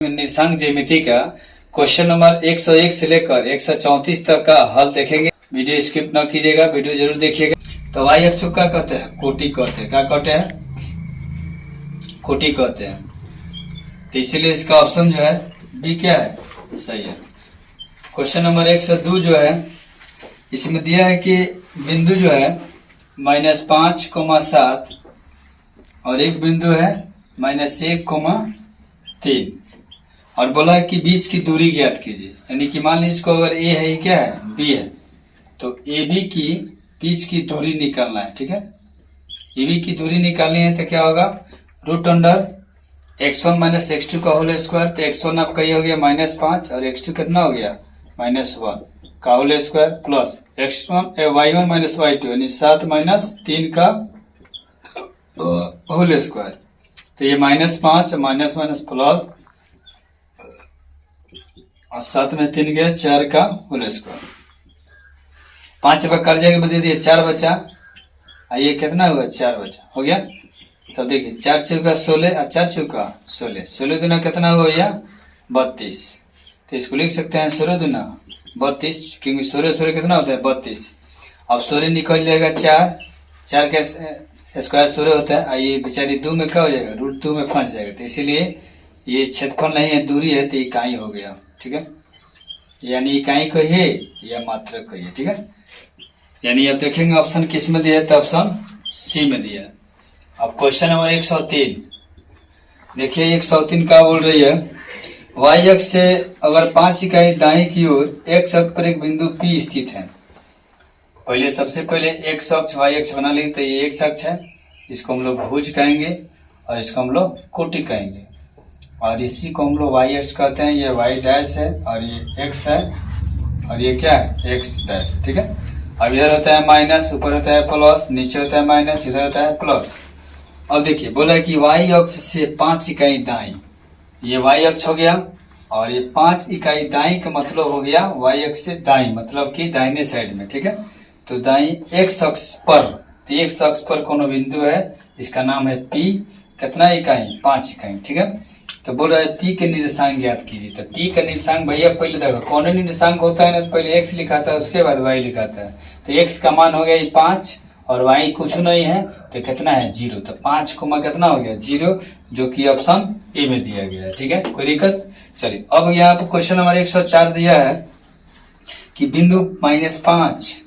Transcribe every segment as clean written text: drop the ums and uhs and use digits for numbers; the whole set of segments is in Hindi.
निर्देशांक ज्यामिति का क्वेश्चन नंबर 101 से लेकर 134 तक का हल देखेंगे। वीडियो स्किप न कीजिएगा, वीडियो जरूर देखिएगा। तो वाई अक्ष को क्या कहते हैं? कोटि कहते हैं। क्या कहते हैं? कोटि कहते हैं। तो इसीलिए इसका ऑप्शन जो है बी क्या है? सही है। क्वेश्चन नंबर 102 जो है इसमें दिया है कि बिंदु जो है -5,7 और एक बिंदु है -1,3 और बोला है कि बीच की दूरी ज्ञात कीजिए। यानी कि मान लीजिए इसको अगर ए है, ये क्या है? बी है, तो ए बी की बीच की दूरी निकालना है। ठीक है, ए बी की दूरी निकालनी है तो क्या होगा? √x1 - x2 का होल स्क्वायर। तो x1 आपका ये हो गया -5 और x2 कितना हो गया? -1 का whole square plus y1 - y2 यानी 7 - 3 का होल स्क्वायर। तो ये -5 माइनस प्लस और 7 में 3 गया 4 का होल स्क्वायर। 5 पर कर जाएगा, बता दिए 4 बचा। ये कितना हुआ? 4 बचा। हो गया। तब देखिए 4 चौका 16 और 4 चौका 16, 16 दूना कितना हुआ भैया? 32। तो इसको लिख सकते हैं 16 दूना 32, क्योंकि 16 कितना होता है? 32। अब 16 निकल जाएगा 4 के स्क्वायर 16 होता है। ये बेचारी 2 में क्या हो जाएगा? √2 में फंस जाएगा। तो इसीलिए ये क्षेत्रफल नहीं है, दूरी है, तो इकाई हो गया। ठीक है, यानी इकाई कहिए या मात्रक कहिए। ठीक है, यानी अब देखेंगे ऑप्शन किस में दिया है, तो ऑप्शन सी में दिया है। अब क्वेश्चन नंबर 103 देखिए। 103 का बोल रही है वाई अक्ष से अगर 5 इकाई दाएं की ओर x अक्ष पर एक बिंदु P स्थित है। पहले सबसे पहले x अक्ष y अक्ष बना लेंगे। तो ये x अक्ष है, इसको हम लोग भुज कहेंगे और इसको हम लोग कोटि कहेंगे, और इसी को हम लोग y अक्ष कहते हैं। ये y डैश है और ये x है और ये क्या है? x dash. ठीक है, अब इधर होता है माइनस, ऊपर होता है प्लस, नीचे होता है माइनस, इधर होता है प्लस। अब देखिए बोला है कि y अक्ष से 5 इकाई दाएं, ये y अक्ष हो गया, और ये 5 इकाई दाएं का मतलब हो गया y अक्ष से दाएं, मतलब कि दाहिने साइड में। ठीक है, तो दाएं x अक्ष पर, तो x अक्ष पर कोनो बिंदु है, इसका नाम है P। कितना इकाई? 5 इकाई। ठीक है, तो बोल रहा है P के निर्देशांक ज्ञात कीजिए। तो P का निर्देशांक भैया पहले देखो कौन निर्देशांक होता है ना, तो पहले x लिखाता है, उसके बाद y लिखाता है। तो x का मान हो गया 5 और y कुछ नहीं है, तो कितना है? 0। तो 5 को कितना हो गया? 0, जो कि ऑप्शन ए में दिया गया है। ठीक है, कोई दिक्कत? चलिए अब यहाँ पर क्वेश्चन नंबर 104 दिया है कि बिंदु -5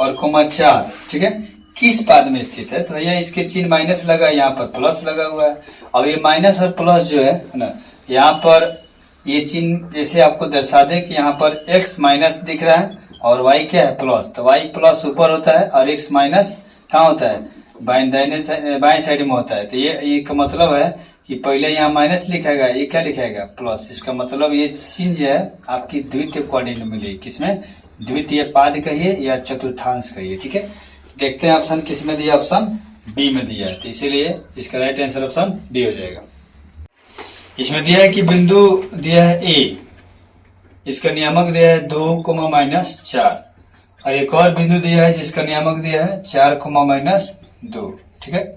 और 4, ठीक है, किस पाद में स्थित है? तो भैया इसके चिन्ह माइनस लगा, यहाँ पर प्लस लगा हुआ है। अब ये माइनस और प्लस जो है ना, यहाँ पर ये चिन्ह जैसे आपको दर्शा दे कि यहाँ पर x माइनस दिख रहा है और y क्या है? प्लस। तो y प्लस ऊपर होता है और x माइनस कहाँ होता है? बाएं साइड में होता है। तो ये का मतलब है कि पहले यहाँ माइनस लिखेगा, ये क्या लिखेगा? प्लस। इसका मतलब ये चिन्ह जो है आपकी द्वितीय कोऑर्डिनेट मिलेगी। किसमें? द्वितीय पाद कहिए या चतुर्थांश कहिए। ठीक है, देखते हैं ऑप्शन किस में दिया? ऑप्शन बी में दिया है, तो इसीलिए इसका राइट आंसर ऑप्शन बी हो जाएगा। इसमें दिया है कि बिंदु दिया है ए, इसका नियामक दिया है 2,-4 और एक और बिंदु दिया है जिसका नियामक दिया है 4,-2। ठीक है,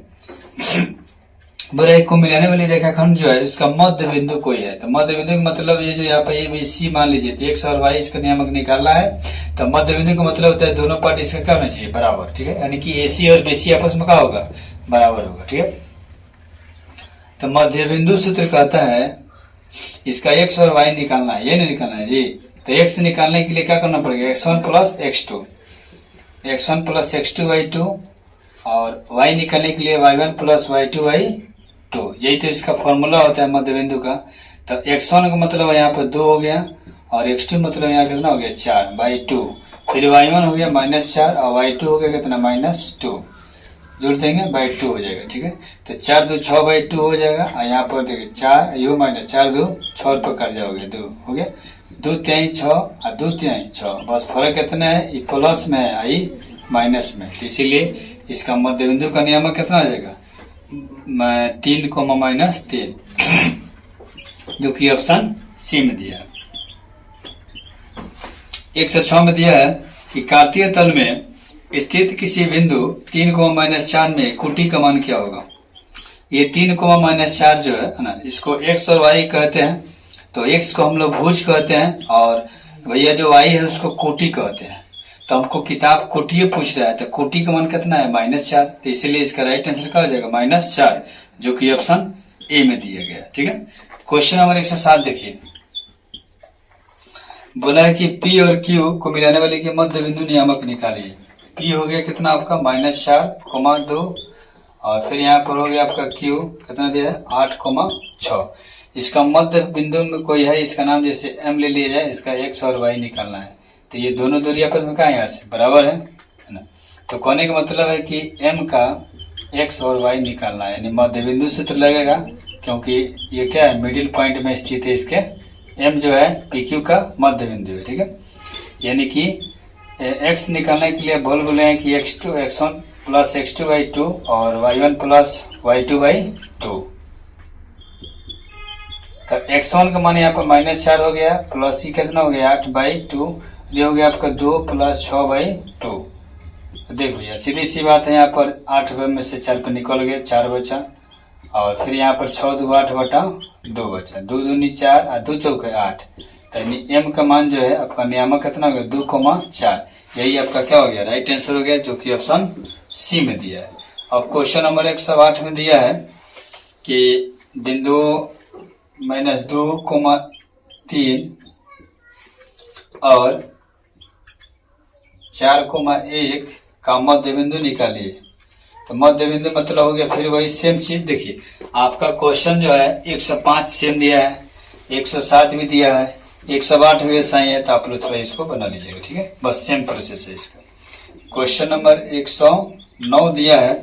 एक को मिलाने वाली रेखाखंड जो है इसका मध्य बिंदु कोई है। तो मध्य बिंदु का मतलब ये जो यहाँ पे ये सी मान लीजिए, तो x और y इसका नियामक निकालना है। तो मध्य बिंदु का मतलब होता है दोनों पार्ट इसका क्या होना चाहिए? बराबर। ठीक है, यानी कि AC और BC आपस में क्या होगा? बराबर होगा। ठीक है, तो मध्य बिंदु सूत्र कहता है इसका x और y निकालना है, ये नहीं निकालना है जी। तो x निकालने के लिए क्या करना पड़ेगा? x1 + x2, x1 + x2y2, और y निकालने के लिए y1 + y2y2। यही तो इसका फॉर्मूला होता है मध्य बिंदु का। तो x1 का मतलब यहाँ पर 2 हो गया और x2 मतलब यहाँ कितना हो गया? 4/2। फिर y1 हो गया -4 और y2 हो गया कितना? -2। जोड़ देंगे 2 हो जाएगा। ठीक है, तो 4 2 6/2 हो जाएगा। और यहाँ पर देखिए 4 यू -4 2 6 पर कर जाओगे 2 हो गया, 2 3 6 और 2 3 6। बस फर्क कितना है? ये प्लस में है, आई माइनस में। तो इसीलिए इसका मध्य बिंदु का नियामक कितना हो जाएगा? 3,-3, जो कि ऑप्शन सी में दिया है। 106 में दिया है कि कार्तीय तल में स्थित किसी बिंदु 3,-4 में कोटि का मान क्या होगा? ये 3,-4 जो है ना, इसको x और y कहते हैं। तो x को हम लोग भुज कहते हैं और भैया जो y है उसको कोटि कहते हैं। तो हमको किताब कोटि पूछ रहा है, तो कोटि का मान कितना है -4, तो इसीलिए इसका राइट आंसर क्या हो जाएगा -4, जो कि ऑप्शन ए में दिया गया। ठीक है, क्वेश्चन नंबर 107 देखिए, बोला है कि P और Q को मिलाने वाले के मध्य बिंदु नियामक निकालिए। P हो गया कितना आपका -4,2 और फिर यहाँ पर हो गया आपका Q कितना दिया है 8,6। इसका मध्य बिंदु में कोई है, इसका नाम जैसे M ले लिया जाए, इसका x और y निकालना है। तो ये दोनों दूरी आपस में कहा यहाँ से बराबर है ना। तो कहने का मतलब है कि M का x और y निकालना है, यानी मध्य बिंदु से तो लगेगा क्योंकि ये क्या है मिडिल पॉइंट में स्थित है, इसके M जो है PQ का मध्य बिंदु है। ठीक है, यानी कि x निकालने के लिए बोल बोले हैं कि x1 प्लस x2/2 और y1 प्लस y2/2। तो x1 का मान यहाँ पर -4 हो गया, प्लस ही कितना हो गया 8/2, ये हो गया आपका 2 प्लस 6/2। तो देखो भैया सीधी सी बात है, यहाँ पर 8 में से 4 पे निकल गया, 4 बचा और फिर यहाँ पर 6×2 = 8/2 बचा, 2 दूनी 4 और 2 चौके 8। तो m का मान जो है आपका नियामक कितना हो गया 2,4। यही आपका क्या हो गया राइट आंसर हो गया, जो कि ऑप्शन सी में दिया है। अब क्वेश्चन नंबर 108 में दिया है कि बिंदु -2,3 और 4,1 का मध्य बिंदु निकालिए। तो मध्य बिंदु मतलब हो गया फिर वही सेम चीज। देखिए आपका क्वेश्चन जो है 105 सेम दिया है, 107 भी दिया है, 108 भी ऐसा ही है, तो आप लोग थोड़ा इसको बना लीजिएगा। ठीक है, बस सेम प्रोसेस है इसका। क्वेश्चन नंबर 109 दिया है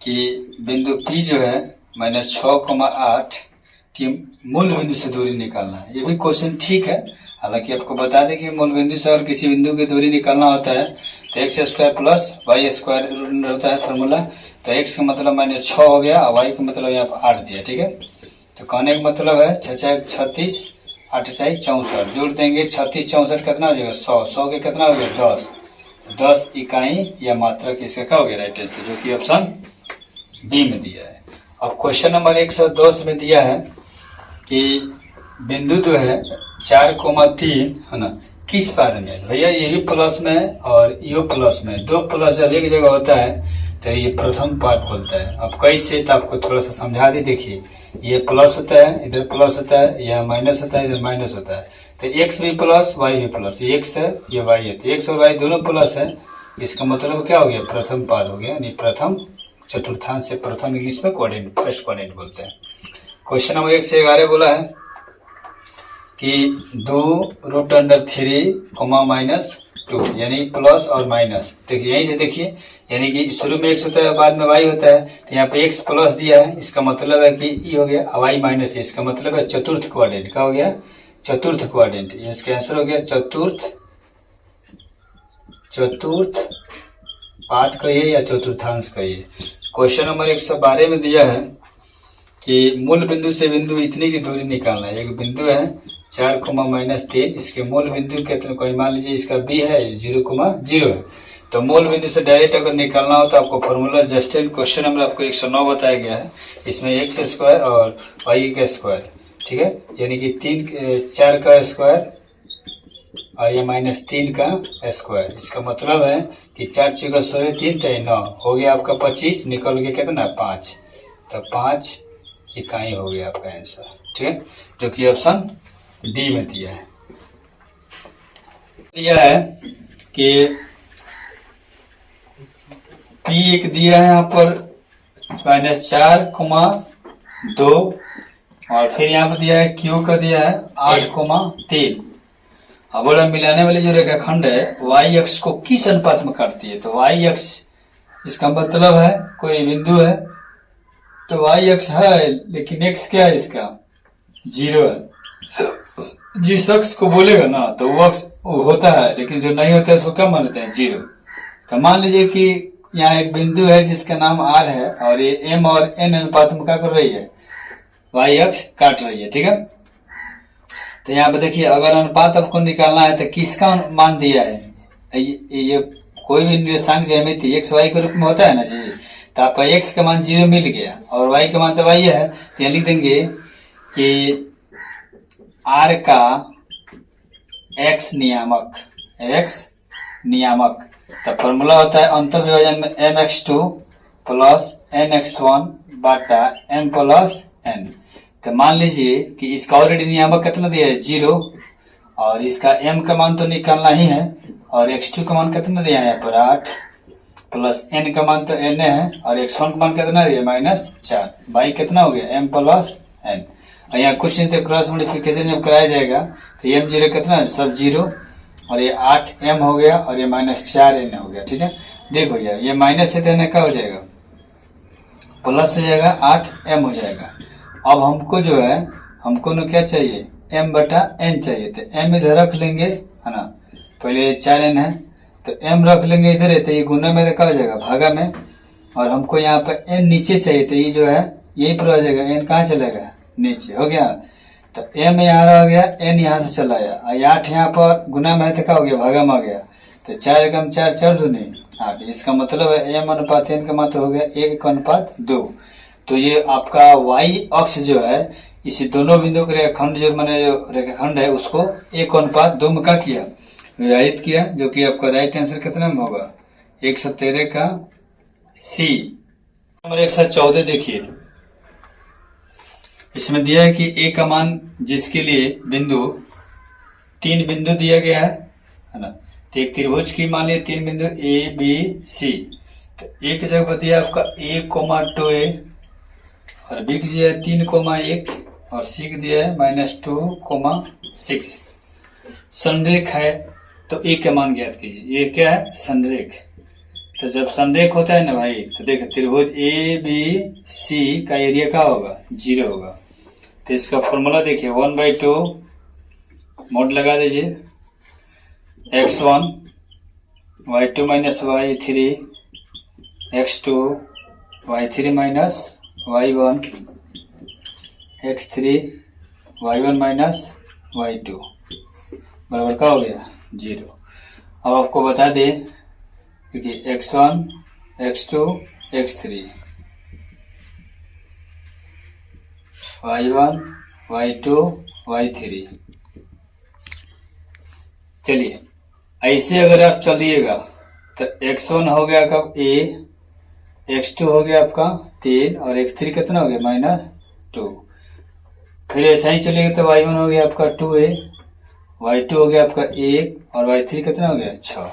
कि बिंदु P जो है -6,8 की मूल बिंदु से दूरी निकालना है। ये भी क्वेश्चन ठीक है, हालांकि आपको बता दें कि मूल बिंदु से अगर किसी बिंदु की दूरी निकालना होता है तो x² प्लस y² होता है फॉर्मूला। तो x का मतलब -6 हो गया और y का मतलब यहाँ पर 8 दिया। ठीक है, तो कहने का मतलब है 6×6 = 36, 8×4 = 64, जोड़ देंगे 36 64 कितना हो जाएगा 100, 100 के कितना हो गया 10 इकाई या मात्रक, इसका क्या हो गया राइट आंसर, जो कि ऑप्शन बी में दिया है। अब क्वेश्चन नंबर 110 में दिया है कि बिंदु जो है 4,3 है ना किस पारे में है। भैया ये भी प्लस में और यो प्लस में, दो प्लस जब एक जगह होता है तो ये प्रथम पार्ट बोलता है। अब कैसे, तो आपको थोड़ा सा समझा दी। देखिए ये प्लस होता है, इधर प्लस होता है, यह माइनस होता है, इधर माइनस होता है। तो x भी प्लस y भी प्लस, ये x है ये y है, तो x और y दोनों प्लस है। इसका मतलब क्या हो गया प्रथम पाद हो गया, यानी प्रथम चतुर्थांश से प्रथम इंग्लिश में क्वाड्रेंट, फर्स्ट क्वाड्रेंट बोलते हैं। क्वेश्चन नंबर 1 से 11 बोला है कि 2√3 -2 यानी प्लस और माइनस। देखिए यहीं से देखिए, यानी कि शुरू में x होता है बाद में y होता है, तो यहाँ पे x प्लस दिया है, इसका मतलब है कि ये हो गया y माइनस, इसका मतलब है चतुर्थ क्वाड्रेंट। क्या हो गया चतुर्थ क्वाड्रेंट, इसका आंसर हो गया चतुर्थ पाद कहिए या चतुर्थांश कहिए। क्वेश्चन नंबर 112 में दिया है कि मूल बिंदु से बिंदु इतनी की दूरी निकालना है। एक बिंदु है 4,-3, इसके मूल बिंदु कितने, कोई मान लीजिए इसका b है 0,0 है। तो मूल बिंदु से डायरेक्ट अगर निकालना हो तो आपको formula just in question number आपको 109 बताया गया है, इसमें x² और y का स्क्वायर। ठीक है, यानी कि 4 का स्क्वायर और ये -3 का स्क्वायर। इसका मतलब है कि 4 × 16 3 तो 9 हो गया आपका 25, निकल गया कितना 5, तो 5 इकाई हो गया आपका आंसर। ठीक है, जो कि ऑप्शन डी में दिया है। दिया है कि P एक दिया है यहाँ पर -4,2 और फिर यहाँ पर दिया है Q का दिया है 8,3। अब बोला मिलाने वाली जो रेखाखंड है y अक्ष को किस अनुपात में काटती है। तो y अक्ष, इसका मतलब है कोई बिंदु है तो y अक्ष है, लेकिन x क्या है इसका 0 है। जिस अक्ष को बोलेगा ना तो वो अक्ष होता है, लेकिन जो नहीं होता है उसको क्या मान लेते हैं 0। तो मान लीजिए कि यहाँ एक बिंदु है जिसका नाम r है और ये m और n अनुपात में क्या कर रही है y अक्ष काट रही है। ठीक है, तो यहाँ पे देखिए अगर अनुपात आपको निकालना है तो किसका मान दिया है, ये कोई भी निर्देशांक ज्यामिति x y के रूप में होता है ना जी। तो आपका x का मान 0 मिल गया और y का मान तो y है, तो यहाँ लिख देंगे कि आर का एक्स नियामक। तो फॉर्मूला होता है अंतर विभाजन में mx2 प्लस nx1 बाटा m प्लस n। तो मान लीजिए कि इसका ऑलरेडी नियामक कितना दिया है 0, और इसका m का मान तो निकालना ही है, और x2 का मान कितना दिया है यहाँ पर 8, प्लस n का मान तो n है, और x1 का मान कितना दिया -4, बाई कितना हो गया m प्लस n। और यहाँ कुछ नहीं तो क्रॉस मॉडिफिकेशन जब कराया जाएगा तो m0 कितना है सब 0, और ये 8m हो गया, और ये -4n हो गया। ठीक है, देखो यार ये माइनस से तो क्या हो जाएगा प्लस हो जाएगा, 8m हो जाएगा। अब हमको जो है हमको ना क्या चाहिए m बटा n चाहिए, तो m इधर रख लेंगे है ना, पहले 4n है तो m रख लेंगे इधर है, तो ये गुना में क्या हो जाएगा भागा में, और हमको यहाँ पे n नीचे चाहिए, तो ये जो है यही पर आ जाएगा, n कहाँ चलेगा नीचे, हो गया। तो m यहाँ रह गया, n यहाँ से चला गया, 8 यहाँ पर गुना में है तो क्या हो गया भागा में आ गया, तो 4 एकम 4 4 दूनी 8। इसका मतलब है m अनुपात n का मात्रा हो गया 1:2। तो ये आपका y अक्ष जो है इसी दोनों बिंदु के रेखाखंड जो मैंने जो रेखाखंड है उसको 1:2 में क्या किया विभाजित किया, जो कि आपका राइट आंसर कितना में होगा 113 का सी। नंबर 114 देखिए, इसमें दिया है कि ए का मान जिसके लिए तीन बिंदु दिया गया है ना, तो एक त्रिभुज की मान लिया 3 बिंदु ए बी सी, तो ए की जगह पर दिया आपका a,2a, और बी की दिया है 3,1, और सी की दिया है -2,6। संरेख है तो ए का मान ज्ञात कीजिए, ये क्या है संरेख। तो जब संरेख होता है ना भाई, तो देखो त्रिभुज ए बी सी का एरिया क्या होगा 0 होगा। तो इसका फॉर्मूला देखिए 1/2 मोड लगा दीजिए, x1 y2 minus y3 x2 y3 minus y1 x3 y1 minus y2 बराबर क्या हो गया 0। अब आपको बता दें कि x1 x2 x3 y1 y2 y3, चलिए ऐसे अगर आप चलिएगा तो x1 हो गया कब a, x2 हो गया आपका 3, और x3 कितना हो गया -2। फिर ऐसा ही चलिएगा तो y1 हो गया आपका 2a, y2 हो गया आपका 1, और y3 कितना हो गया 6।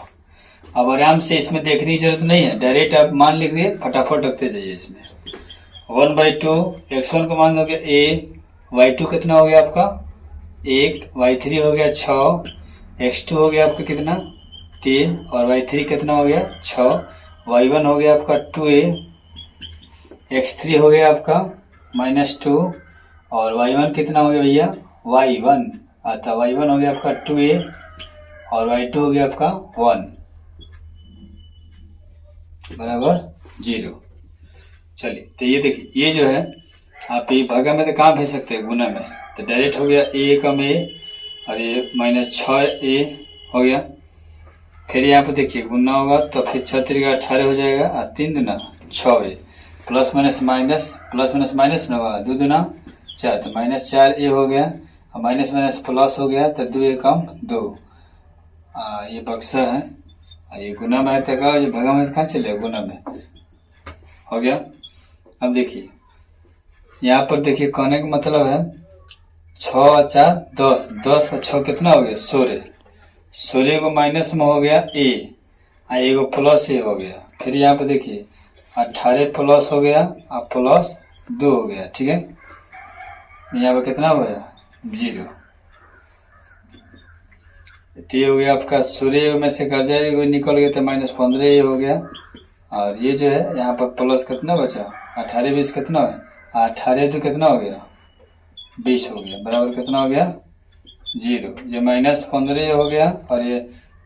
अब आराम से इसमें देखने की जरूरत नहीं है, डायरेक्ट आप मान लिख दिए, फटाफट रखते जाइए। इसमें 1/2 x1 का मान हो गया a, y2 कितना हो गया आपका 1, y3 हो गया 6, x2 हो गया आपका कितना 3, और y3 कितना हो गया 6, y1 हो गया आपका 2a, x3 हो गया आपका -2, और y1 कितना हो गया भैया y1, अतः y1 हो गया आपका 2a, और y2 हो गया आपका 1 बराबर 0। चलिए तो ये देखिए, ये जो है आप ये भागा में तो कहाँ भेज सकते हैं गुना में, तो डायरेक्ट हो गया a कम a, और ये -6a हो गया। फिर यहाँ पे देखिए गुना होगा तो फिर 6 3 18 हो जाएगा, और 3 दूना 6a, प्लस माइनस माइनस न होगा 2 दूना 4, तो -4a हो गया, और माइनस माइनस प्लस हो गया, तो 2a कम 2, ये बक्सा है, ये गुना में तक ये भागा में कहाँ चले गुना में हो गया। अब देखिए यहाँ पर देखिए कहने का मतलब है 6 और 4 10, 10 और 6 कितना हो गया 16, 16 को माइनस में हो गया a, एगो प्लस a हो गया। फिर यहाँ पे देखिए 18 प्लस हो गया और प्लस 2 हो गया। ठीक है, यहाँ पे कितना हो गया 0। तो ये हो गया आपका 16 में से कर जाएगा निकल गया तो -15 हो गया, और ये जो है यहाँ पर प्लस कितना बचा 18 20 कितना है 18 तो कितना हो गया 20 हो गया, बराबर कितना हो गया 0। ये -15 हो गया, और ये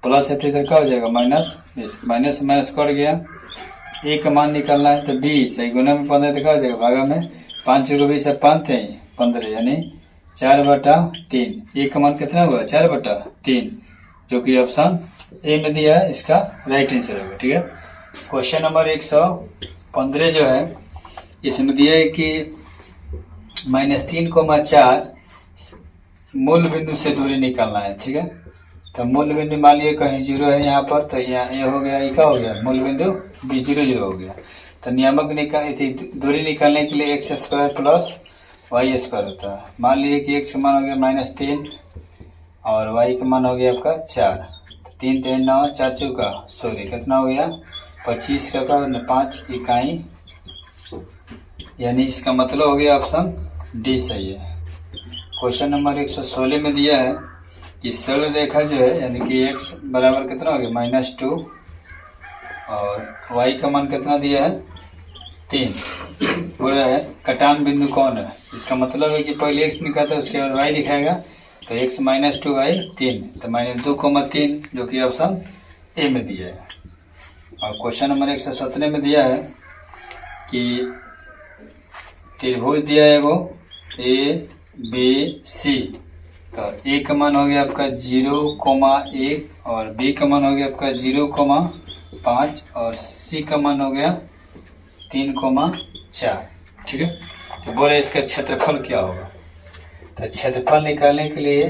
प्लस है तो इधर क्या हो जाएगा -20, माइनस माइनस कट गया, a का मान निकालना है तो 20 गुना में 15 तो क्या हो जाएगा भागा में 5 को 20 है 5 थे 15, यानी 4/3। a का मान कितना हुआ 4/3, जो कि ऑप्शन ए में दिया है, इसका राइट आंसर होगा। ठीक है, क्वेश्चन नंबर 115 जो है इसमें दिया है कि -3,4 मूल बिंदु से दूरी निकालना है, ठीक है। तो मूल बिंदु मान लिया कहीं 0 है यहाँ पर, तो यहाँ ये हो गया, ये क्या हो गया, मूल बिंदु B0 हो गया। तो नियामक दूरी निकालने के लिए x² प्लस y² होता है। मान लीजिए कि x का मान हो गया -3 और y का मान हो गया आपका 4। 3 3 9 4 चौका 16, कितना हो गया 25 का 5 इकाई, यानी इसका मतलब हो गया ऑप्शन डी सही है। क्वेश्चन नंबर 116 में दिया है कि सरल रेखा जो है यानी कि x बराबर कितना हो गया -2 और y का मान कितना दिया है 3, पूरा है। कटान बिंदु कौन है, इसका मतलब है कि पहले x निकालता है उसके बाद y लिखाएगा, तो x -2 y 3, तो -2,3 जो कि ऑप्शन ए में दिया है। और क्वेश्चन नंबर 117 में दिया है कि त्रिभुज दिया है एगो ABC, तो ए का मान हो गया आपका 0,1 और बी का मान हो गया आपका 0,5 और सी का मान हो गया 3,4, ठीक है। तो बोले इसका क्षेत्रफल क्या होगा। तो क्षेत्रफल निकालने के लिए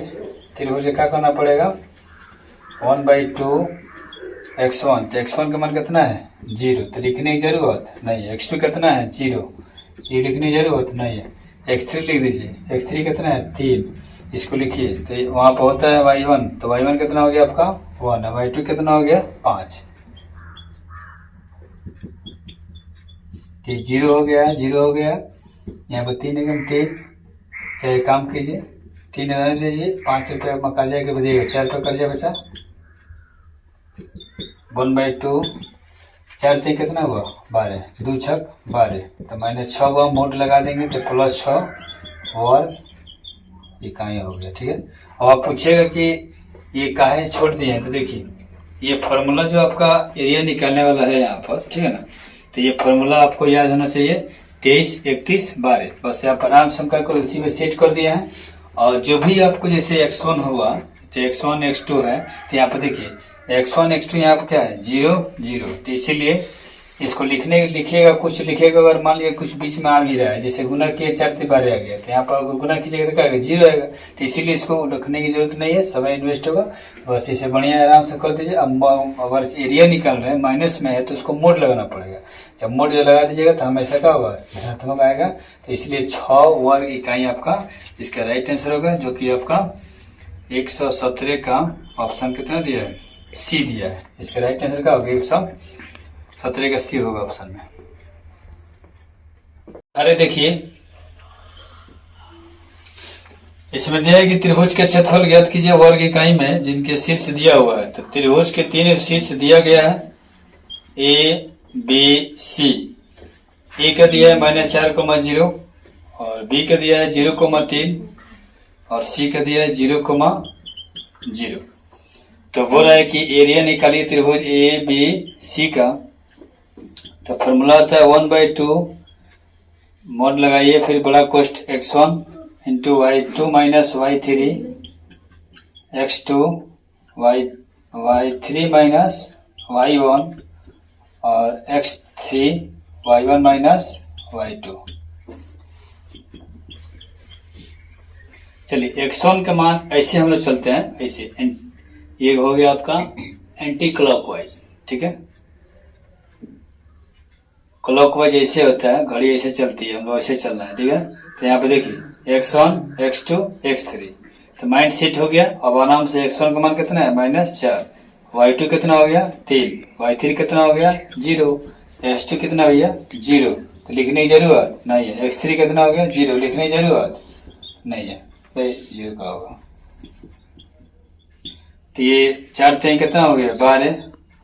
त्रिभुज का क्या करना पड़ेगा 1/2 x1, तो x1 का मान कितना है 0, तो लिखने की जरूरत नहीं है। x2 कितना है 0, ये लिखने की जरूरत नहीं है। x3 लिख दीजिए, x3 कितना है 3, इसको लिखिए। तो वहां पर होता है y1, तो y1 कितना हो गया आपका 1 है, y2 कितना हो गया 5, तो 0 हो गया, 0 हो गया। यहाँ पर 3 एकम 3, चाहे काम कीजिए 3 रहने दीजिए, 5 रुपये में कर्जा के बदिएगा 4 रुपये कर्जा बचा, 1/2 4 3 कितना हुआ 12, 2 6 12, तो -6 हुआ, मोड लगा देंगे तो +6 वर्ग इकाई हो गया, ठीक है। अब आप पूछिएगा कि ये काहे छोड़ दिए हैं, तो देखिए ये फॉर्मूला जो आपका एरिया निकालने वाला है यहाँ पर, ठीक है ना, तो ये फॉर्मूला आपको याद होना चाहिए 23 31 12, बस आप आराम से कर उसी में सेट कर दिए हैं। और जो भी आपको जैसे x1 हुआ, तो x1 x2 है, तो यहाँ पर देखिए x1 x2 यहाँ पर क्या है 0 0, तो इसीलिए इसको लिखिएगा, कुछ लिखिएगा। अगर मान लिया कुछ बीच में आ भी रहा है, जैसे गुना किए 4 से 12 आ गया, तो यहाँ पर गुना कीजिएगा तो क्या आएगा 0 आएगा, तो इसीलिए इसको रखने की जरूरत नहीं है, समय इन्वेस्ट होगा। बस इसे बढ़िया आराम से कर दीजिए। अब अगर एरिया निकाल रहे हैं माइनस में है तो उसको मोड लगाना पड़ेगा, जब मोड लगा दीजिएगा तो हमेशा क्या होगा धनात्मक आएगा, तो इसलिए 6 वर्ग इकाई आपका इसका राइट आंसर होगा, जो कि आपका 117 का ऑप्शन कितना दिया है सी दिया है। इसका राइट आंसर क्या होगा 117 का सी होगा ऑप्शन में। अरे देखिए इसमें दिया है कि त्रिभुज के क्षेत्रफल ज्ञात कीजिए वर्ग इकाई में जिनके शीर्ष दिया हुआ है। तो त्रिभुज के 3 शीर्ष दिया गया है ए बी सी। ए का दिया है -4,0 और बी का दिया है 0,3 और सी का दिया है 0,0। तो बोल रहा है कि एरिया निकालिए त्रिभुज ए बी सी का। तो फॉर्मूला होता है 1/2 मोड लगाइए, फिर बड़ा कोष्ठ x1 into y2 minus y3 x2 y3 minus y1 और x3 y1 माइनस y2। चलिए x1 का मान ऐसे हम लोग चलते हैं, ऐसे ये हो गया आपका एंटी क्लॉकवाइज, ठीक है। क्लॉकवाइज ऐसे होता है, घड़ी ऐसे चलती है, हम लोग ऐसे चलना है, ठीक है। तो यहाँ पे देखिए x1 x2 x3, तो माइंड सेट हो गया। अब आराम से x1 का मान कितना है -4, y2 कितना हो गया 3, y3 कितना हो गया 0, x2 कितना भैया 0, तो लिखने की जरूरत नहीं है। x3 कितना हो गया 0, लिखने की जरूरत नहीं है, तो 0 का होगा। तो ये 4 3 कितना हो गया 12,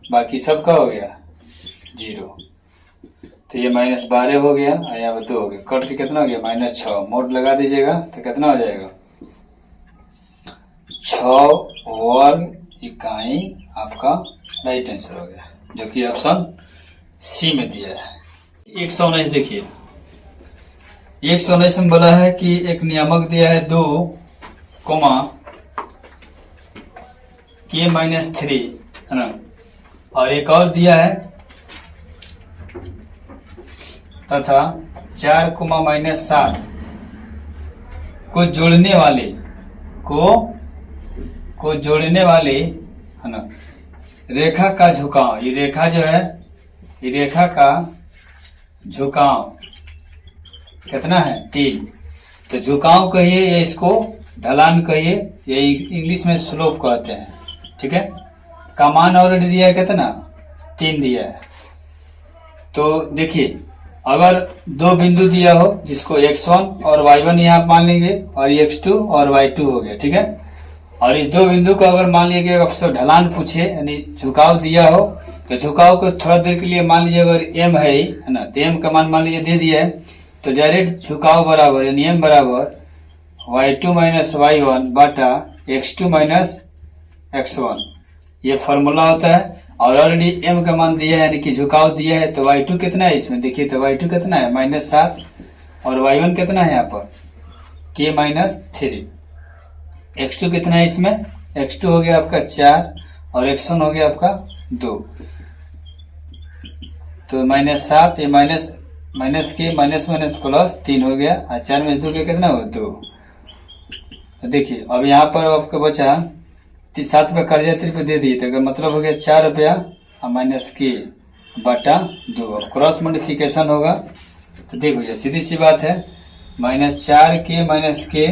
बाकी सब का हो गया 0, तो ये -12 हो गया, यहाँ पर 2 हो गया, कट के कितना हो गया -6। मोड लगा दीजिएगा तो कितना हो जाएगा 6 वर्ग इकाई आपका राइट आंसर हो गया, जो कि ऑप्शन सी में दिया है। 119 देखिए 119 में बोला है कि एक नियामक दिया है 2, k-3 है ना, और एक और दिया है तथा 4, -7 को जोड़ने वाले को जोड़ने वाली है ना रेखा का झुकाव, ये रेखा जो है ये रेखा का झुकाव कितना है 3। तो झुकाव कहिए या इसको ढलान कहिए, ये इंग्लिश में स्लोप कहते हैं, ठीक है। का मान ऑलरेडी दिया है कितना 3 दिया है। तो देखिए अगर दो बिंदु दिया हो जिसको x1 और y1 यहाँ मान लेंगे और x2 और y2 हो गया, ठीक है। और इस दो बिंदु को अगर मान लीजिए आपसे ढलान पूछे यानी झुकाव दिया हो तो झुकाव को थोड़ा देर के लिए मान लीजिए अगर m है ना, तो m का मान लीजिए दे दिया है, तो डायरेक्ट झुकाव बराबर यानी m बराबर y2 माइनस y1 बाटा x2 माइनस x1, ये फॉर्मूला होता है। और ऑलरेडी m का मान दिया है यानी कि झुकाव दिया है, तो y2 कितना है इसमें देखिए, तो y2 कितना है -7 और y1 कितना है यहाँ पर k माइनस 3, x2 कितना है इसमें, x2 हो गया आपका 4 और x1 हो गया आपका 2, तो -7 ये माइनस के माइनस माइनस प्लस 3 हो गया और 4 में 2 के कितना हुआ 2। तो देखिए अब यहाँ पर आपका बचा 7 रुपया कर्जा 3 रुपये दे दिए, तो मतलब हो गया 4 रुपया और माइनस के बटा 2, क्रॉस मल्टीप्लिकेशन होगा। तो देखो ये सीधी सी बात है -4 के माइनस के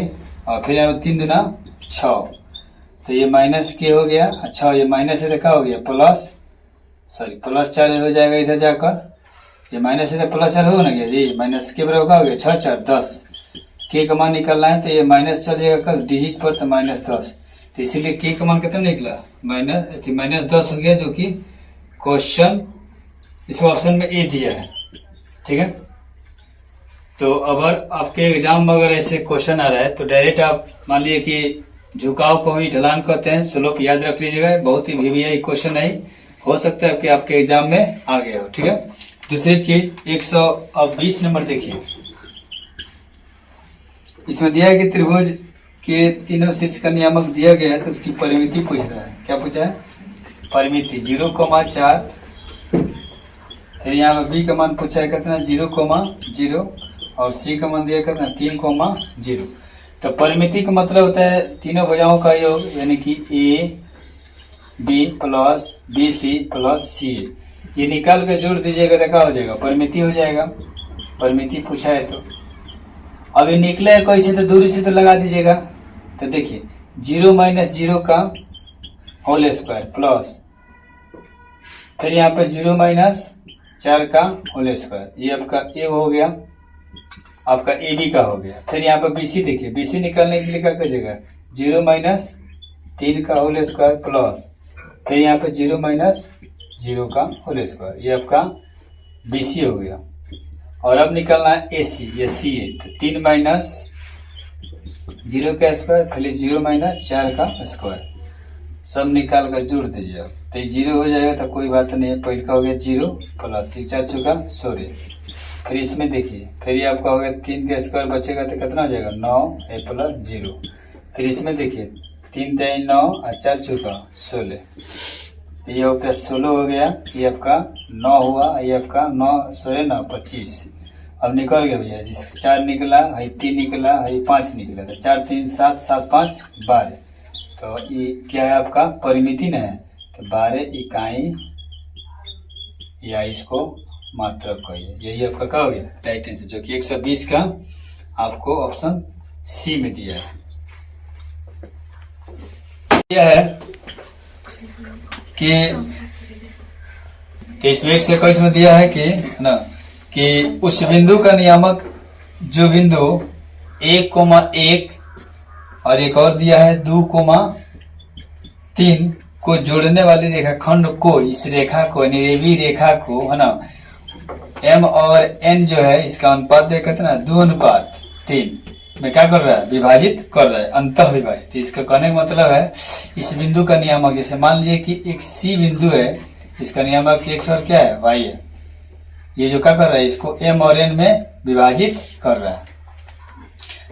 और फिर 3 दूना 6, तो ये माइनस के हो गया, अच्छा ये माइनस से देखा हो गया +4 हो जाएगा इधर जाकर, ये माइनस से +4 हो ना गया जी, माइनस के बराबर हो गया 6 4 10, के का मान निकलना है तो ये माइनस चल जाएगा कल डिजिट पर तो -10, तो इसीलिए के का मान कितना निकला -10 हो गया, जो कि क्वेश्चन इस ऑप्शन में ए दिया है, ठीक है। तो अगर आपके एग्जाम में अगर ऐसे क्वेश्चन आ रहा है तो डायरेक्ट आप मान लीजिए कि झुकाव को ही ढलान कहते हैं, स्लोप याद रख लीजिएगा, बहुत ही वीवीआई क्वेश्चन है, हो सकता है कि आपके एग्जाम में आ गया हो, ठीक है। दूसरी चीज 120 नंबर देखिए, इसमें दिया है कि त्रिभुज के तीनों शीर्ष का नियामक दिया गया है, तो उसकी परिमिति पूछ रहा है। क्या पूछा है परिमिति 0,4, फिर यहाँ पर b का मान पूछा है कितना 0,0 और c का मान दिया कितना 3,0। तो परिमिति का मतलब होता है तीनों भुजाओं का योग, यानी कि a b plus bc plus ca, ये निकाल के जोड़ दीजिएगा तो क्या हो जाएगा परिमिति हो जाएगा, परिमिति पूछा है। तो अब ये निकले कैसे, तो दूरी से तो लगा दीजिएगा, तो देखिए 0 - 0 का होल स्क्वायर प्लस फिर यहाँ पे 0 - 4 का होल स्क्वायर, ये आपका ए हो गया, आपका ए बी का हो गया। फिर यहाँ पे बीसी देखिए, बीसी निकालने के लिए क्या कीजिएगा 0 - 3 का होल स्क्वायर प्लस फिर यहाँ पे 0 - 0 का होल स्क्वायर, ये आपका बीसी हो गया। और अब निकलना है AC, ये सी है, तो 3 - 0 का स्क्वायर फिर 0 - 4 का स्क्वायर, सब निकाल कर जोड़ दीजिए आप, तो 0 हो जाएगा, तो कोई बात नहीं है, पहले का हो गया 0 प्लस 4 चौका 16, फिर इसमें देखिए फिर ये आपका हो गया 3 का स्क्वायर बचेगा तो कितना हो जाएगा 9 a प्लस 0, फिर इसमें देखिए 3 3 9 और 4 चौका 16, तो ये आपका 16 हो गया, ये आपका 9 हुआ, ये आपका 9 16 9 25। अब निकल गया भैया, जिस 4 निकला है 3 निकला है 5 निकला, तो 4 3 7 7 5 12, तो ये क्या है आपका परिमिति न है, तो 12 इकाई या इसको मात्रक कहिए, यही आपका क्या हो गया राइट आंसर, जो कि 120 का आपको ऑप्शन सी में दिया है। यह है कि 2321 में दिया है कि ना कि उस बिंदु का नियामक जो बिंदु 1,1 और एक और दिया है 2,3 को जोड़ने वाली रेखाखंड को, इस रेखा को निरेवी रेखा को है ना m और n जो है इसका अनुपात है कितना 2:3 में क्या कर रहा है विभाजित कर रहा है, अंतः विभाजित। तो इसका कहने का मतलब है इस बिंदु का नियामक, जैसे मान लीजिए कि एक C बिंदु है, इसका नियामक x और क्या है y है, ये जो क्या कर रहा है इसको m और n में विभाजित कर रहा है,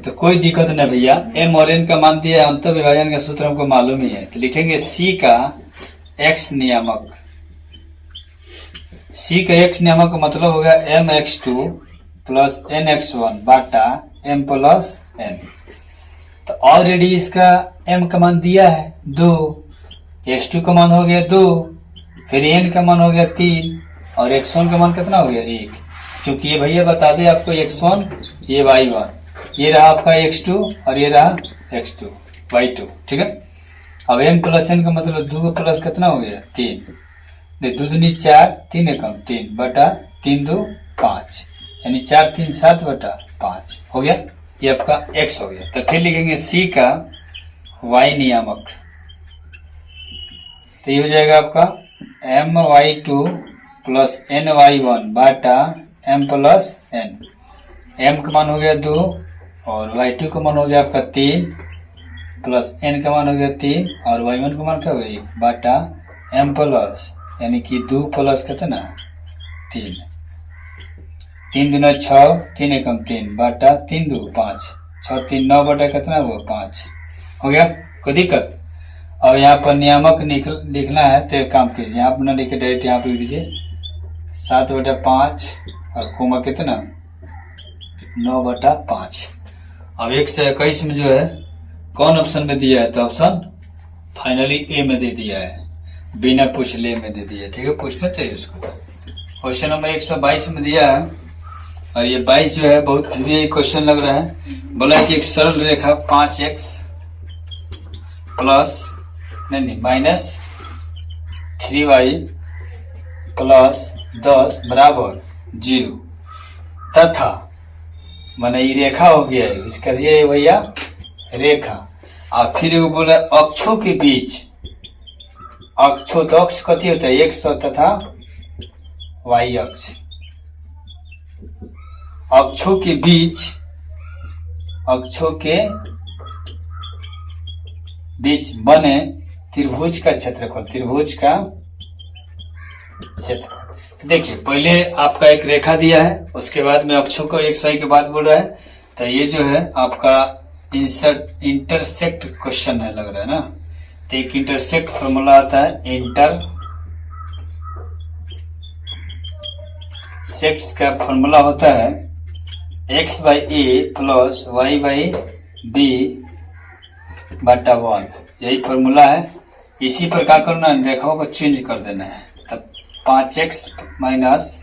तो कोई दिक्कत नहीं भैया। m और n का मान दिया अंत विभाजन का सूत्र हमको मालूम ही है, तो लिखेंगे c का x नियामक, c का x नियामक का मतलब होगा mx2 प्लस nx1 बाटा m प्लस n। तो ऑलरेडी इसका m का मान दिया है 2, x2 का मान हो गया 2, फिर n का मान हो गया 3 और x1 का मान कितना हो गया 1। क्योंकि ये भैया बता दे आपको x1 ये y1, ये रहा आपका x2 और ये रहा x2 y2, ठीक है। अब m प्लस n का मतलब 2 प्लस कितना हो गया 3, 2 दूनी 4, 3 एकम 3 बटा 3 2 5, यानी 4 3 7 बटा 5 हो गया। ये आपका x हो गया। तो फिर लिखेंगे c का y नियामक, तो ये हो जाएगा आपका my2 प्लस ny1 बटा m प्लस n। m का मान हो गया 2 और y2 का मान हो गया आपका 3 प्लस n का मान हो गया 3 और y1 का मान क्या हो गया 1 बटा m प्लस, यानी कि 2 प्लस कितना 3, 3 दूना 6, 3 एकम 3 बटा 3 2 5, 6 3 9 बटा कितना हुआ 5 हो गया। कोई दिक्कत? अब यहाँ पर नियामक लिखना है तो एक काम कीजिए, यहाँ पर ना लिखे डायरेक्ट यहाँ पर लिख दीजिए 7 बटा 5 और कोमा कितना 9 बटा 5। अब 1 से 21 में जो है कौन ऑप्शन में दिया है, तो ऑप्शन फाइनली ए में दे दिया है, बिना पूछ ले में दे दिया है, ठीक है। पूछना चाहिए उसको। क्वेश्चन नंबर 122 में दिया है और ये 22 जो है बहुत हेवी क्वेश्चन लग रहा है। बोला है कि एक सरल रेखा 5x प्लस नहीं माइनस 3y प्लस 10 बराबर 0 तथा माने ये रेखा हो गया है, इसका ये भैया रेखा। और फिर वो बोला अक्षों के बीच, अक्षों तो अक्ष कथी होता है x तथा y अक्ष, अक्षों के बीच, अक्षों के बीच बने त्रिभुज का क्षेत्रफल, त्रिभुज का क्षेत्रफल। तो देखिए पहले आपका एक रेखा दिया है, उसके बाद में अक्षों को x y के बाद बोल रहा है, तो ये जो है आपका इंटरसेक्ट क्वेश्चन है लग रहा है ना। तो एक इंटरसेक्ट फॉर्मूला आता है, इंटरसेक्ट का फॉर्मूला होता है x by A plus y by B बटा 1, यही फॉर्मूला है। इसी प्रकार करना रेखाओं को चेंज कर देना है। तब 5x माइनस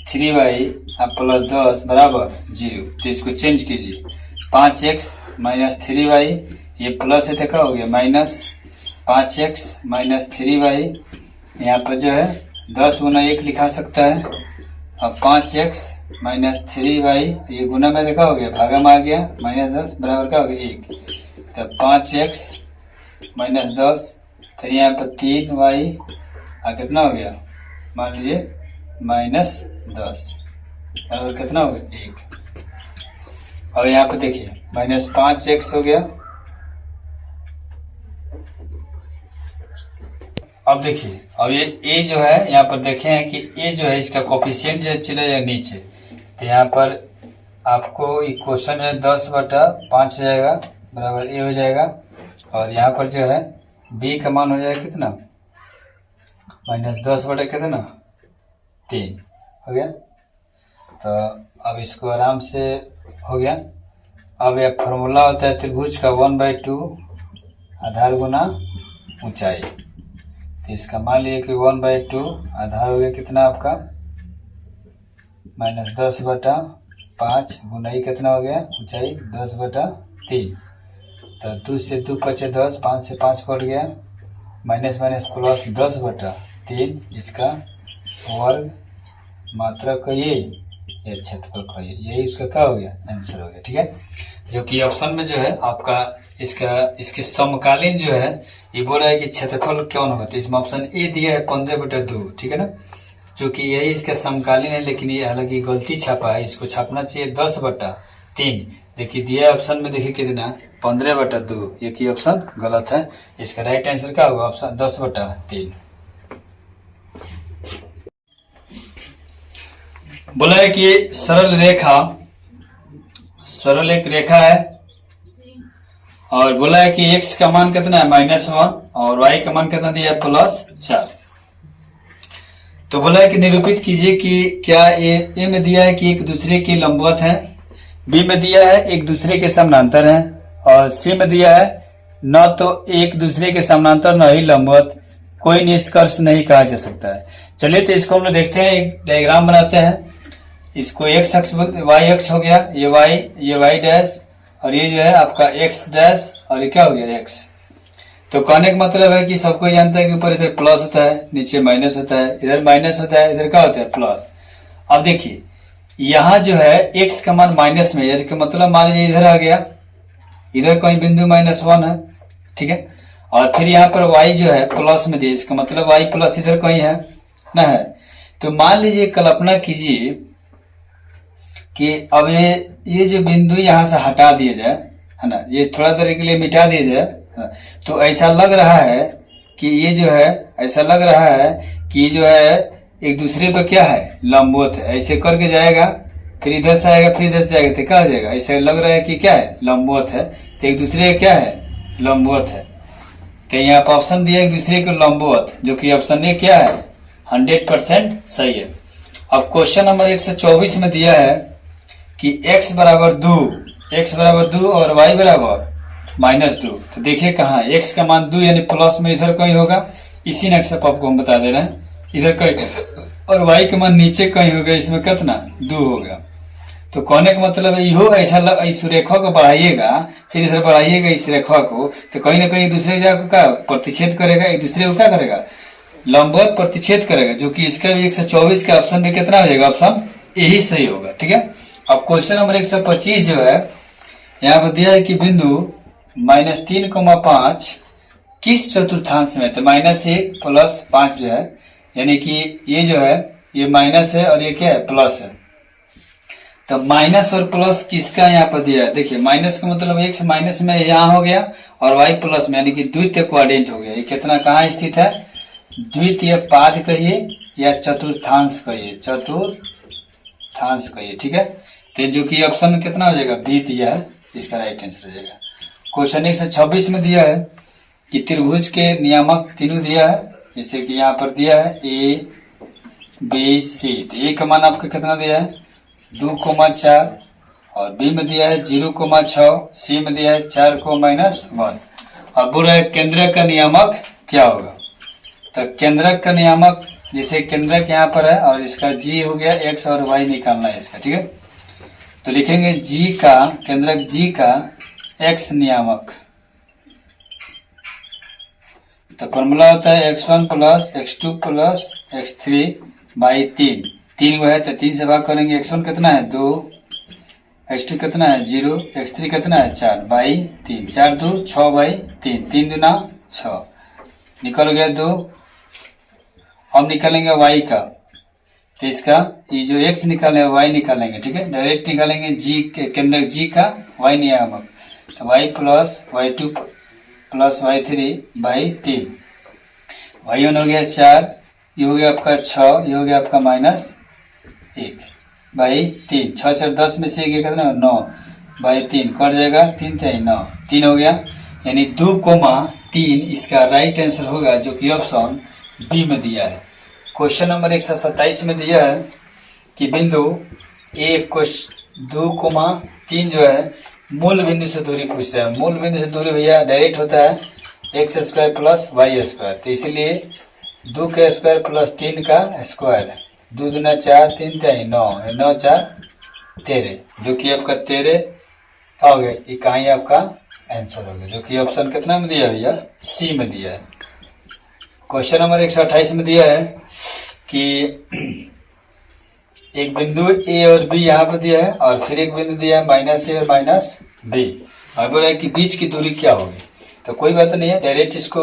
3y प्लस 10 बराबर 0, तो इसको चेंज कीजिए। 5x माइनस 3y ये प्लस है तो क्या हो गया माइनस 5x माइनस 3y, यहाँ पर जो है 10 गुना 1 लिखा सकता है। अब 5x माइनस 3y ये गुना में देखा हो गया, भागा में आ गया, माइनस 10 बराबर क्या हो गया 1। तब 5x माइनस 10, फिर यहाँ पर 3y कितना हो गया मान लीजिए माइनस 10 बराबर कितना हो गया 1। और यहाँ पर देखिए माइनस 5x हो गया। अब देखिए अब ये a जो है यहाँ पर देखे हैं कि a जो है इसका कोफिशिएंट जो चले या नीचे, तो यहाँ पर आपको ये क्वेश्चन है 10 बटा 5 हो जाएगा बराबर a हो जाएगा। और यहाँ पर जो है b का मान हो जाएगा कितना माइनस 10 बटा कितना 3 हो गया। तो अब इसको आराम से हो गया। अब यह फॉर्मूला होता है त्रिभुज का 1/2 आधार गुना ऊंचाई, तो इसका मान लीजिए कि 1/2 आधार हो गया कितना आपका माइनस 10 बटा 5 गुना ही कितना हो गया ऊंचाई 10 बटा 3। तो 2 से 2 बचे 10, 5 से 5 कट गया, माइनस माइनस प्लस 10 बटा 3 इसका वर्ग मात्रा का ये क्षेत्रफल का यही इसका क्या हो गया आंसर हो गया, ठीक है। जो कि ऑप्शन में जो है आपका इसके समकालीन जो है ये बोल रहा है कि क्षेत्रफल कौन होगा, तो इसमें ऑप्शन ए दिया है 15/2, ठीक है ना। जो कि यही इसका समकालीन है, लेकिन ये हालांकि गलती छापा है, इसको छापना चाहिए 10/3। देखिए दिया ऑप्शन में देखिए कितना 15/2, ये की ऑप्शन गलत है। इसका राइट आंसर क्या होगा ऑप्शन 10/3। बोला है कि सरल एक रेखा है और बोला है कि x का मान कितना है -1 और y का मान कितना दिया है +4। तो बोला है कि निरूपित कीजिए कि क्या ए में दिया है कि एक दूसरे के लंबवत है, बी में दिया है एक दूसरे के समानांतर है और सी में दिया है न तो एक दूसरे के समानांतर न ही लंबवत, कोई निष्कर्ष नहीं कहा जा सकता है। चलिए तो इसको हम लोग देखते हैं, एक डायग्राम बनाते हैं। इसको एक्स अक्ष वाई अक्ष हो गया, ये वाई डैश और ये जो है आपका एक्स डैश और ये क्या हो गया एक्स। तो कहने का मतलब है कि सबको जानता है कि ऊपर इधर प्लस होता है, नीचे माइनस होता है, इधर माइनस होता है, इधर क्या होता है प्लस। अब देखिए यहाँ जो है एक्स का मान माइनस में है, इसका मतलब मान लीजिए इधर आ गया, इधर कहीं बिंदु -1 है, ठीक है। और फिर यहाँ पर y जो है प्लस में दिए, इसका मतलब y प्लस इधर कहीं है ना है। तो मान लीजिए कल्पना कीजिए कि अब ये जो बिंदु यहाँ से हटा दिया जाए, है ना, ये थोड़ा देर के लिए मिटा दिया जाए, है ना, तो ऐसा लग रहा है कि ये जो है, ऐसा लग रहा है कि ये जो है एक दूसरे पर क्या है लंबवत है। ऐसे करके जाएगा, फिर इधर से आएगा, फिर इधर से आएगा, तो क्या हो जाएगा, ऐसा लग रहा है कि क्या है लंबवत है। तो एक दूसरे का क्या है लंबवत है। तो यहाँ पर ऑप्शन दिया एक दूसरे को लंबवत, जो कि ऑप्शन ए क्या है 100% सही है। अब क्वेश्चन नंबर 124 में दिया है कि x बराबर 2 और y बराबर -2। तो देखिए कहाँ x का मान 2 यानी प्लस में इधर कहीं होगा, इसी नेक्स्ट आपको हम बता दे रहे हैं इधर कहीं, और y का मान नीचे कहीं होगा, इसमें कितना 2 होगा। तो कहने का मतलब है इहो ऐसा इस रेखा को बढ़ाइएगा, फिर इधर बढ़ाइएगा इस रेखा को, तो कहीं ना कहीं एक दूसरे का प्रतिच्छेद करेगा, एक दूसरे को क्या करेगा लंबवत प्रतिच्छेद करेगा, जो कि इसका भी 124 के ऑप्शन में कितना हो जाएगा, ऑप्शन यही सही होगा, ठीक है। अब क्वेश्चन नंबर 125 जो है यहाँ पर दिया है कि बिंदु -3,5 किस चतुर्थांश में, तो -1 + 5 जो है, यानी कि ये जो है ये माइनस है और ये क्या है प्लस है। तो माइनस और प्लस किसका यहाँ पर दिया है, देखिए माइनस का मतलब x माइनस में यहाँ हो गया और y प्लस में, यानी कि द्वितीय क्वाड्रेंट हो गया। ये कितना कहाँ स्थित है, द्वितीय पाद कहिए या चतुर्थांश कहिए, चतुर्थांश कहिए, ठीक है। तो जो कि ऑप्शन में कितना हो जाएगा बी दिया है, इसका राइट आंसर हो जाएगा। क्वेश्चन 126 में दिया है कि त्रिभुज के नियामक तीनों दिया है, जैसे कि यहाँ पर दिया है a b c। तो a का मान आपको कितना दिया है 2,4 और b में दिया है 0,6, c में दिया है 4,-1 और बोला है केंद्रक का नियामक क्या होगा। तो केंद्रक का नियामक, जैसे केंद्रक यहाँ पर है और इसका g हो गया, x और y निकालना है इसका, ठीक है। तो लिखेंगे g का केंद्रक g का x नियामक, तो फॉर्मूला होता है x1 + x2 + x3 बाई 3 है, तो 3 से भाग करेंगे, x1 कितना है 2, x2 कितना है 0, x3 कितना है 4 बाई 3, 4 2 6 बाई 3, 3 दूना 6, निकल गया 2। अब निकालेंगे y का, तो इसका ये जो x निकाले y निकालेंगे, ठीक है, डायरेक्ट निकालेंगे g के केंद्रक g का y नियामक, तो y + y2 + y3 by 3, y1 हो गया 4, ये हो गया आपका 6, ये हो गया आपका -1 बाई 3, 6 4 10 में से ये कितना 9 बाई 3 कट जाएगा, 3 3 9, 3 हो गया, यानी 2,3 इसका राइट आंसर होगा, जो कि ऑप्शन बी में दिया है। क्वेश्चन नंबर 127 में दिया है कि बिंदु 2,3 जो है मूल बिंदु से दूरी पूछ रहा है। मूल बिंदु से दूरी भैया डायरेक्ट होता है x² + y², तो इसलिए 2 का स्क्वायर + 3 का स्क्वायर, 2 दूना 4 3 3 9, 9 4 13, जो कि आपका 13 हो गया, ये कहीं आपका आंसर हो गया, जो कि ऑप्शन कितना में दिया भैया सी में दिया है। क्वेश्चन नंबर 128 में दिया है कि एक बिंदु ए और बी यहाँ पर दिया है और फिर एक बिंदु दिया है -a और -b, और बोला है कि बीच की दूरी क्या होगी। तो कोई बात नहीं है, डायरेक्ट इसको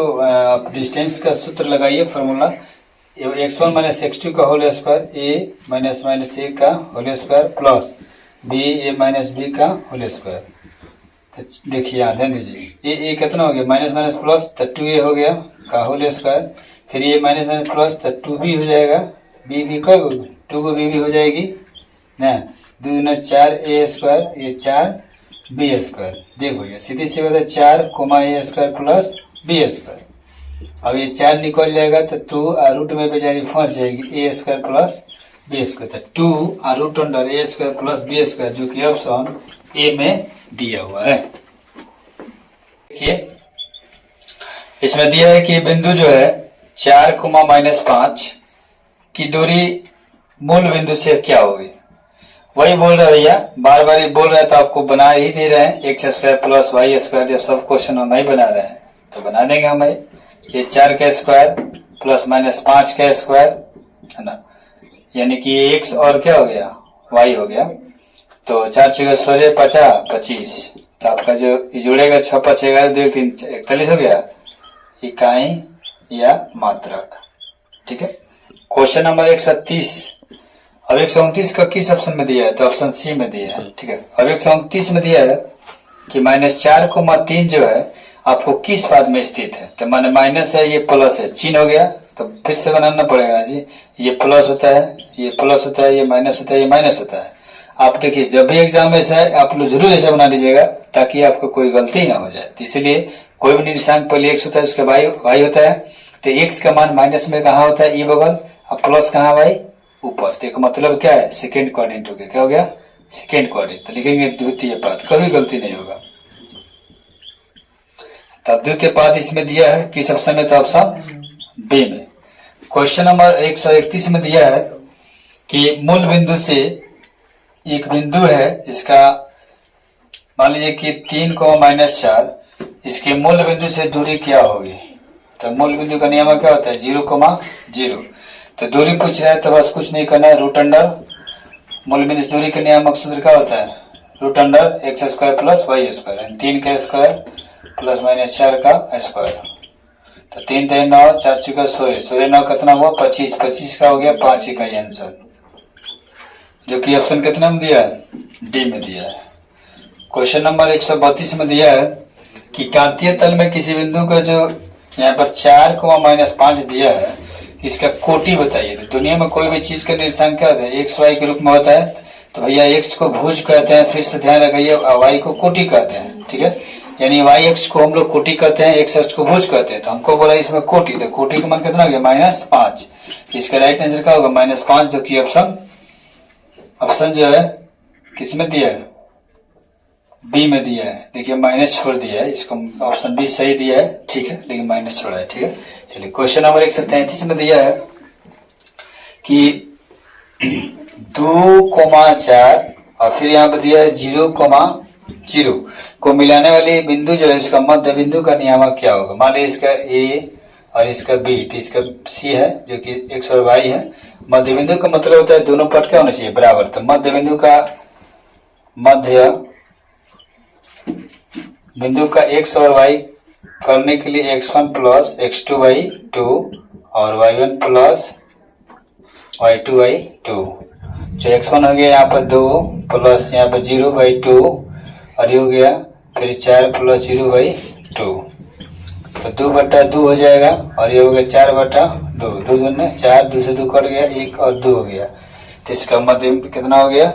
डिस्टेंस का सूत्र लगाइए, फॉर्मूला x1 - x2 का होल स्क्वायर, a - a का whole square plus b a - b का होल स्क्वायर। तो देखिए यहाँ ध्यान दीजिए, a कितना हो गया माइनस प्लस, तो 2a हो गया का होल स्क्वायर, फिर ये माइनस प्लस तो 2b हो जाएगा, b को 2 को b हो जाएगी ना, 2 दूना 4a², ये 4b², देखो ये सीधी सी बात है 4, a² + b²। अब ये 4 निकल जाएगा तो 2 रूट में बेचारी फंस जाएगी, a² + b², तो 2 रूट अंडर a² + b², जो कि ऑप्शन ए में दिया हुआ है। देखिए इसमें दिया है कि बिंदु जो है 4,-5 की दूरी मूल बिंदु से क्या होगी। वही बोल रहा है भैया, बार बार ये बोल रहा है तो आपको बना ही दे रहे हैं। X square plus Y square, जब सब क्वेश्चन हम ही बना रहे हैं तो बना देंगे हम। ये 4 का स्क्वायर प्लस माइनस 5 का स्क्वायर है ना, यानी कि एक्स और क्या हो गया, वाई हो गया। तो 4 चौके 16 50 25, तो आपका जो जुड़ेगा 6 5 11 2 3 41 हो गया, इकाई या मात्रक। ठीक है, क्वेश्चन नंबर 130। अब 129 का किस ऑप्शन में दिया है, तो ऑप्शन सी में दिया है। ठीक है, अब 129 में दिया है कि -4,3 जो है आपको किस पद में स्थित है। तो माने माइनस है, ये प्लस है, चिन्ह हो गया तो फिर से बनाना पड़ेगा जी। ये प्लस होता है, ये प्लस होता है, ये माइनस होता है, ये माइनस होता है। आप देखिए जब भी एग्जाम में ऐसा है आप लोग जरूर ऐसा बना लीजिएगा ताकि आपको कोई गलती ना हो जाए। तो इसलिए कोई भी निर्देशांक पहले एक्स होता है उसके वाई होता है, तो एक्स का मान माइनस में कहाँ होता है, ई बगल, और प्लस कहाँ वाई ऊपर। तो एक मतलब क्या है, सेकेंड क्वाड्रेंट हो गया। क्या हो गया, सेकेंड क्वाड्रेंट। तो लिखेंगे द्वितीय पद, कभी गलती नहीं होगा। तब द्वितीय पद इसमें दिया है किस ऑप्शन में, तो ऑप्शन बी में। क्वेश्चन नंबर 131 में दिया है कि मूल बिंदु से एक बिंदु है, इसका मान लीजिए कि 3,-4, इसके मूल बिंदु से दूरी क्या होगी। तो मूल बिंदु का नियम क्या होता है, 0,0। तो दूरी पूछ रहा है तो बस कुछ नहीं करना है, रूट अंडर मूल बिंदु से दूरी का नियामक सूत्र क्या होता है, root under X square plus Y square, 3 का स्क्वायर प्लस माइनस 4 का स्क्वायर। तो 3 3 9 4 चौका 16, 16 9 कितना हुआ 25, 25 का हो गया 5 का आंसर, जो कि ऑप्शन कितना में दिया है, डी में दिया है। क्वेश्चन नंबर 132 में दिया है कि कांतीय तल में किसी बिंदु का जो यहाँ पर 4,-5 दिया है, इसका कोटि बताइए। तो दुनिया में कोई भी चीज का निर्देशांक क्या होता है, एक्स वाई के रूप में होता है। तो भैया एक्स को भुज कहते हैं, फिर से ध्यान रखिए, वाई को कोटि कहते हैं। ठीक है, यानी वाई एक्स को हम लोग कोटि कहते हैं, एक्स एक्स को भुज कहते हैं। तो हमको बोला इसमें कोटि, तो कोटि का मान कितना हो गया -5। इसका राइट आंसर क्या होगा -5, जो कि ऑप्शन जो है किसमें दिया है, बी में दिया है। देखिए माइनस छोड़ दिया है, इसको ऑप्शन बी सही दिया है। ठीक है, लेकिन माइनस छोड़ा है। ठीक है, चलिए क्वेश्चन नंबर 133 में दिया है कि 2,4 और फिर यहाँ पर दिया है 0,0 को मिलाने वाली बिंदु जो है इसका मध्य बिंदु का नियामक क्या होगा। मान लीजिए इसका ए और इसका बी, तो इसका सी है जो कि एक्स और वाई है। मध्य बिंदु का मतलब होता है दोनों पट क्या होना चाहिए, बराबर। तो मध्य बिंदु का एक्स और वाई करने के लिए x1 प्लस x2/2 और y1 प्लस y2/2। जो x1 हो गया यहाँ पर 2 प्लस यहाँ पर 0/2 और ये हो गया फिर 4 प्लस 0/2। तो 2/2 हो जाएगा और ये हो गया 4/2, 2 दूनी 4, 2 से 2 कट गया, 1 और 2 हो गया। तो इसका मध्य कितना हो गया,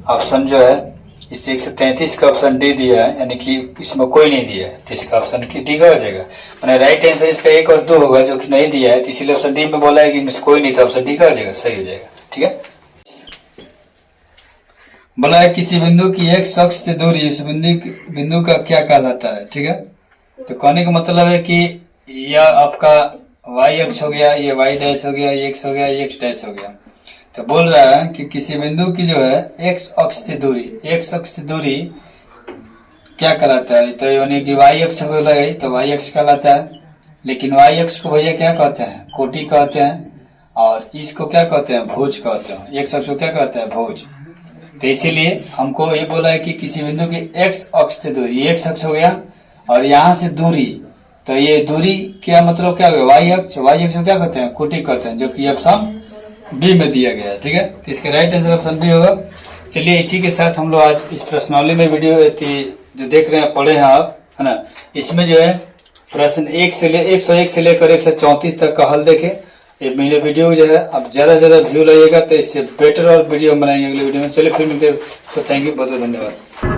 ऑप्शन जो है इस 133 का ऑप्शन डी दिया है, यानी कि इसमें कोई नहीं दिया है। तो इसका ऑप्शन डी का हो जाएगा, मैंने राइट आंसर इसका 1 और 2 होगा जो कि नहीं दिया है। तो इसीलिए ऑप्शन डी में बोला है कि कोई नहीं था, ऑप्शन डी का हो जाएगा, सही हो जाएगा। ठीक है, बोला है किसी बिंदु की एक अक्ष से दूरी उस बिंदु का क्या कहलाता है। ठीक है, तो कहने का मतलब है कि यह आपका वाई अक्ष हो गया, ये वाई डैश हो गया, ये एक्स हो गया, ये एक्स डैश हो गया। तो बोल रहा है कि किसी बिंदु की जो है एक्स अक्ष से दूरी क्या कहलाता है। तो यानी कि वाई अक्ष बोला गई तो वाई अक्ष कहलाता है, लेकिन वाई अक्ष को भैया क्या कहते हैं, कोटि कहते हैं, और इसको क्या कहते हैं, भुज कहते हैं। एक्स अक्ष को क्या कहते हैं, भुज। तो इसीलिए हमको ये बोला है कि किसी बिंदु की एक्स अक्ष से दूरी, ये एक्स अक्ष हो गया और यहाँ से दूरी, तो ये दूरी क्या मतलब क्या हो गया, वाई अक्ष को क्या कहते हैं, कोटि कहते हैं, जो कि ऑप्शन बी में दिया गया है। ठीक है, तो इसका राइट आंसर ऑप्शन बी होगा। चलिए इसी के साथ हम लोग आज इस प्रश्नावली में वीडियो जो देख रहे हैं, पढ़े हैं आप, है ना, इसमें जो है प्रश्न 101 से लेकर 134 तक का हल देखे। ये मेरे वीडियो जो है अब ज्यादा व्यू लगेगा तो इससे बेटर और वीडियो बनाएंगे अगले वीडियो में। चलिए फिर मिलते हैं। सो थैंक यू, बहुत बहुत धन्यवाद।